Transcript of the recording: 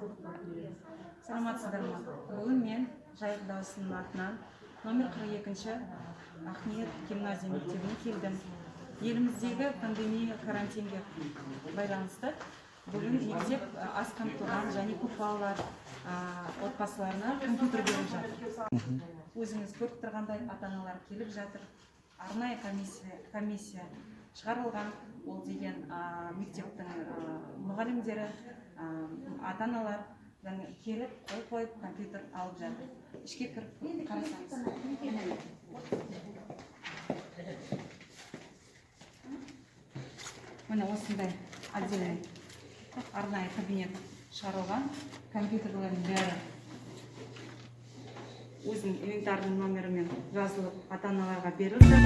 Саламатсыздар ма? Бүгін мен Жайық Даусының атынан номер 42-ші Ахмет гимназия мектебіне келдім. Еліміздегі пандемия карантинге байланысты бүгін мектеп аз қамтылған және көпбалалы отбасыларына компьютер беріп жатыр. Өзіңіз көріп тұрғандай ата-аналар келіп жатыр. Арнайы комиссия шығарылған. Ол деген мектептің мұғалімдері, ата-аналар келіп қол қойып компьютер алып жатыр. Ішке кіріп қарасаңыз. Міне осындай отдельный арнайы кабинет шығарылған. Компьютерлердің бәрі өзінің инвентарының номерімен жазылып ата-аналарға беріліп жатыр.